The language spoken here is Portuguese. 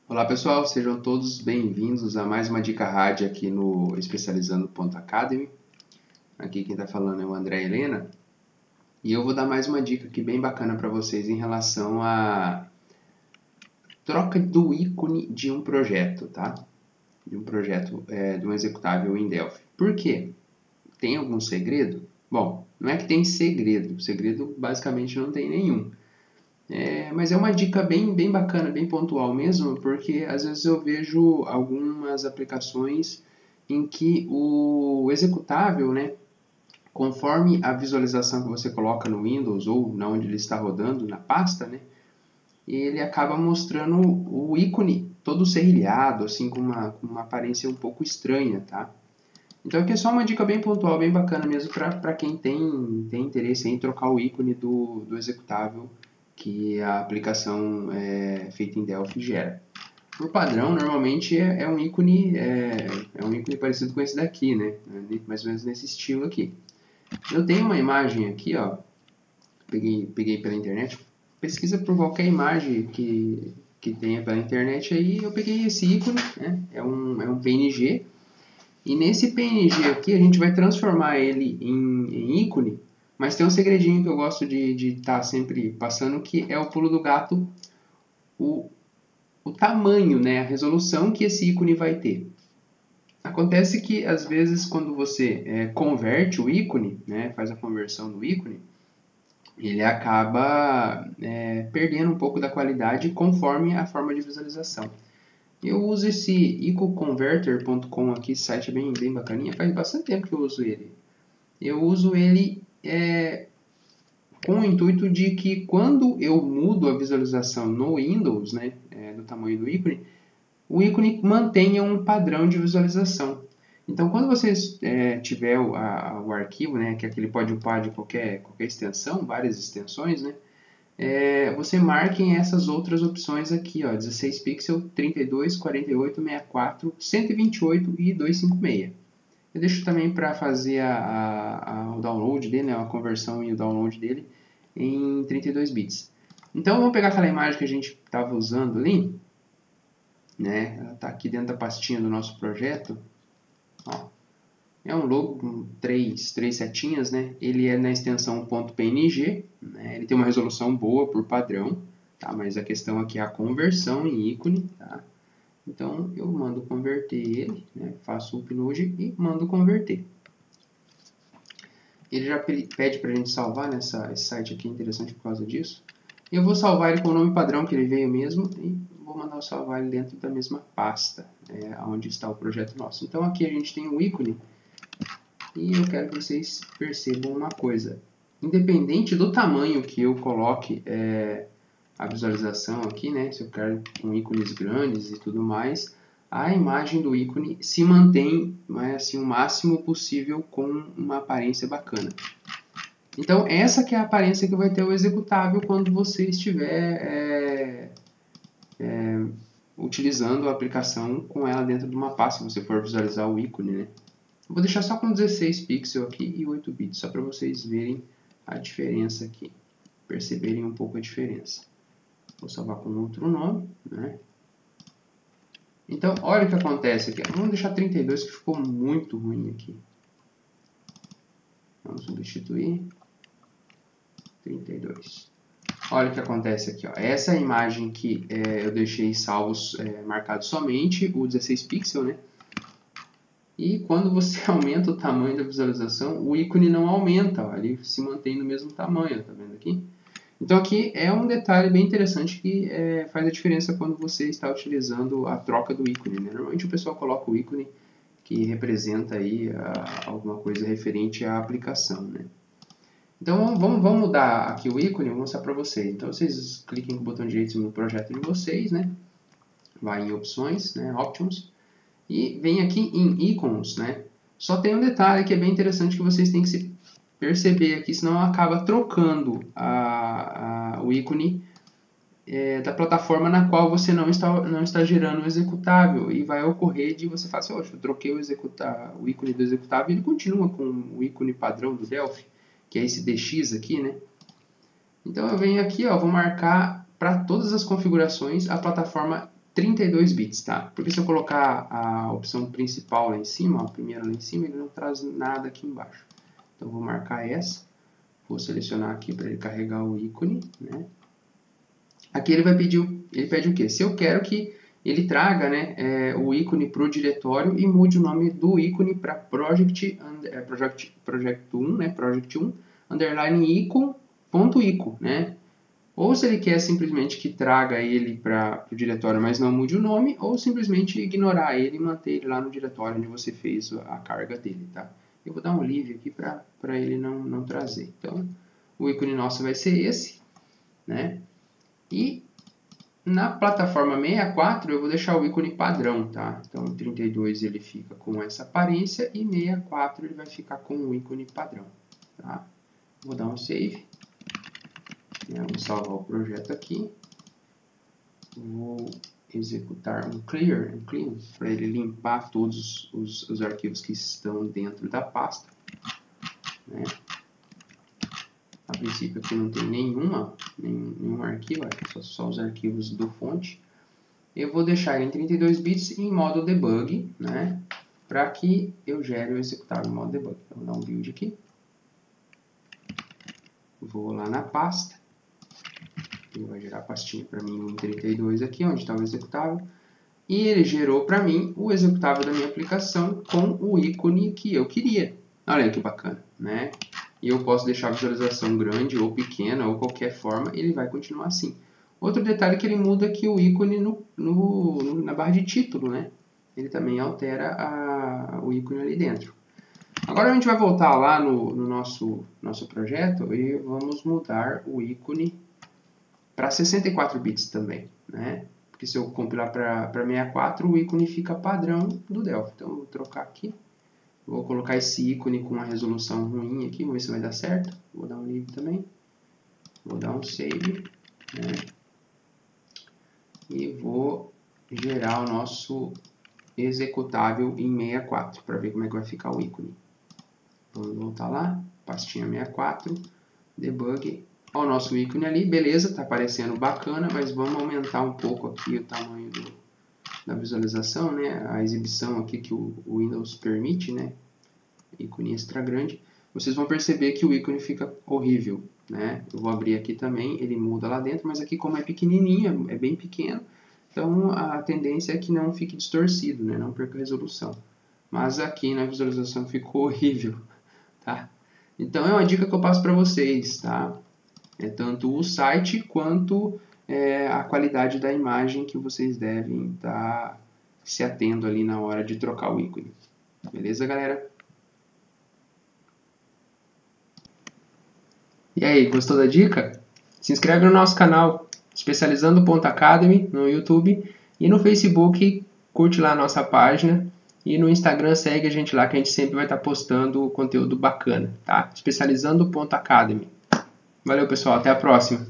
Olá pessoal, sejam todos bem-vindos a mais uma dica rádio aqui no Especializando.academy. Aqui quem está falando é o André Helena e eu vou dar mais uma dica aqui bem bacana para vocês em relação à troca do ícone de um projeto, tá? De um projeto, de um executável em Delphi. Por quê? Tem algum segredo? Bom, não é que tem segredo basicamente não tem nenhum. Mas é uma dica bem bacana, bem pontual mesmo, porque às vezes eu vejo algumas aplicações em que o executável, né, conforme a visualização que você coloca no Windows ou na onde ele está rodando, na pasta, né, ele acaba mostrando o ícone todo serrilhado, assim, com uma aparência um pouco estranha, tá? Então aqui é só uma dica bem pontual, bem bacana mesmo para quem tem interesse em trocar o ícone do executável que a aplicação feita em Delphi gera. Por padrão, normalmente é um ícone parecido com esse daqui, né? Mais ou menos nesse estilo aqui. Eu tenho uma imagem aqui, ó, peguei pela internet. Pesquisa por qualquer imagem que tenha pela internet aí, eu peguei esse ícone, né? É um PNG. E nesse PNG aqui a gente vai transformar ele em ícone, mas tem um segredinho que eu gosto de estar sempre passando, que é o pulo do gato, o tamanho, né, a resolução que esse ícone vai ter. Acontece que às vezes quando você converte o ícone, né, faz a conversão do ícone, ele acaba perdendo um pouco da qualidade conforme a forma de visualização. Eu uso esse icoconverter.com aqui, esse site é bem bacaninha, faz bastante tempo que eu uso ele. Eu uso ele com o intuito de que quando eu mudo a visualização no Windows, né, do tamanho do ícone, o ícone mantenha um padrão de visualização. Então, quando você tiver o arquivo, né, que é aquele pode upar de qualquer extensão, várias extensões, né, você marquem essas outras opções aqui, ó, 16 pixels, 32, 48, 64, 128 e 256. Eu deixo também para fazer o download dele, né, a conversão e o download dele em 32 bits. Então, vamos pegar aquela imagem que a gente estava usando ali, né, ela está aqui dentro da pastinha do nosso projeto. Ó, é um logo com três setinhas, né? Ele é na extensão .png, né? Ele tem uma resolução boa por padrão, tá? Mas a questão aqui é a conversão em ícone, tá? Então eu mando converter ele, né? Faço o upload e mando converter. Ele já pede para a gente salvar nessa esse site aqui, é interessante por causa disso. Eu vou salvar ele com o nome padrão que ele veio mesmo e vou mandar salvar ele dentro da mesma pasta, onde está o projeto nosso. Então aqui a gente tem o ícone. E eu quero que vocês percebam uma coisa. Independente do tamanho que eu coloque a visualização aqui, né? Se eu quero com ícones grandes e tudo mais, a imagem do ícone se mantém assim, o máximo possível com uma aparência bacana. Então, essa que é a aparência que vai ter o executável quando você estiver utilizando a aplicação com ela dentro de uma pasta, se você for visualizar o ícone, né? Vou deixar só com 16 pixels aqui e 8 bits, só para vocês verem a diferença aqui, perceberem um pouco a diferença. Vou salvar com outro nome, né? Então, olha o que acontece aqui. Vamos deixar 32, que ficou muito ruim aqui. Vamos substituir. 32. Olha o que acontece aqui, ó. Essa é a imagem que eu deixei salvos, marcado somente o 16 pixels, né? E quando você aumenta o tamanho da visualização, o ícone não aumenta, ó, ele se mantém no mesmo tamanho, tá vendo aqui? Então aqui é um detalhe bem interessante que faz a diferença quando você está utilizando a troca do ícone, né? Normalmente o pessoal coloca o ícone que representa aí alguma coisa referente à aplicação, né? Então vamos mudar aqui o ícone, vou mostrar para vocês. Então vocês cliquem com o botão direito no projeto de vocês, né? Vai em opções, né? Options. E vem aqui em Icons, né? Só tem um detalhe que é bem interessante que vocês têm que se perceber aqui, senão acaba trocando o ícone da plataforma na qual você não está gerando o executável. E vai ocorrer de você falar assim, eu troquei o ícone do executável e ele continua com o ícone padrão do Delphi, que é esse DX aqui, né? Então eu venho aqui, ó, vou marcar para todas as configurações a plataforma 32 bits, tá? Porque se eu colocar a opção principal lá em cima, ó, a primeira lá em cima, ele não traz nada aqui embaixo. Então, eu vou marcar essa, vou selecionar aqui para ele carregar o ícone, né? Aqui ele pede o quê? Se eu quero que ele traga, né, o ícone para o diretório e mude o nome do ícone para project 1, né, project 1, underline icon.icon, né? Ou se ele quer simplesmente que traga ele para o diretório, mas não mude o nome, ou simplesmente ignorar ele e manter ele lá no diretório onde você fez a carga dele, tá? Eu vou dar um leave aqui para ele não trazer. Então, o ícone nosso vai ser esse, né? E na plataforma 64 eu vou deixar o ícone padrão, tá? Então, 32 ele fica com essa aparência e 64 ele vai ficar com o ícone padrão, tá? Vou dar um save. Vou salvar o projeto aqui. Vou executar um clear para ele limpar todos os arquivos que estão dentro da pasta, né? A princípio aqui não tem nenhum arquivo, só os arquivos do fonte. Eu vou deixar ele em 32 bits em modo debug, né? Para que eu gere o executável em modo debug. Então, vou dar um build aqui. Vou lá na pasta. Ele vai gerar a pastinha para mim em 32 aqui, onde está o executável. E ele gerou para mim o executável da minha aplicação com o ícone que eu queria. Olha que bacana, né? E eu posso deixar a visualização grande ou pequena ou qualquer forma, ele vai continuar assim. Outro detalhe é que ele muda aqui o ícone na barra de título, né? Ele também altera o ícone ali dentro. Agora a gente vai voltar lá no nosso projeto e vamos mudar o ícone para 64 bits também, né? Porque se eu compilar para 64, o ícone fica padrão do Delphi. Então, eu vou trocar aqui. Vou colocar esse ícone com uma resolução ruim aqui, vamos ver se vai dar certo. Vou dar um leave também. Vou dar um save, né? E vou gerar o nosso executável em 64, para ver como é que vai ficar o ícone. Vamos voltar lá, pastinha 64, debug. Olha o nosso ícone ali, beleza, está aparecendo bacana, mas vamos aumentar um pouco aqui o tamanho da visualização, né? A exibição aqui que o Windows permite, né? Ícone extra grande. Vocês vão perceber que o ícone fica horrível, né? Eu vou abrir aqui também, ele muda lá dentro, mas aqui como é pequenininho, é bem pequeno, então a tendência é que não fique distorcido, né? Não perca a resolução. Mas aqui na visualização ficou horrível, tá? Então é uma dica que eu passo para vocês, tá? É tanto o site quanto a qualidade da imagem que vocês devem estar se atendo ali na hora de trocar o ícone. Beleza, galera? E aí, gostou da dica? Se inscreve no nosso canal Especializando.academy no YouTube e no Facebook, curte lá a nossa página e no Instagram segue a gente lá que a gente sempre vai estar postando conteúdo bacana, tá? Especializando.academy. Valeu, pessoal. Até a próxima.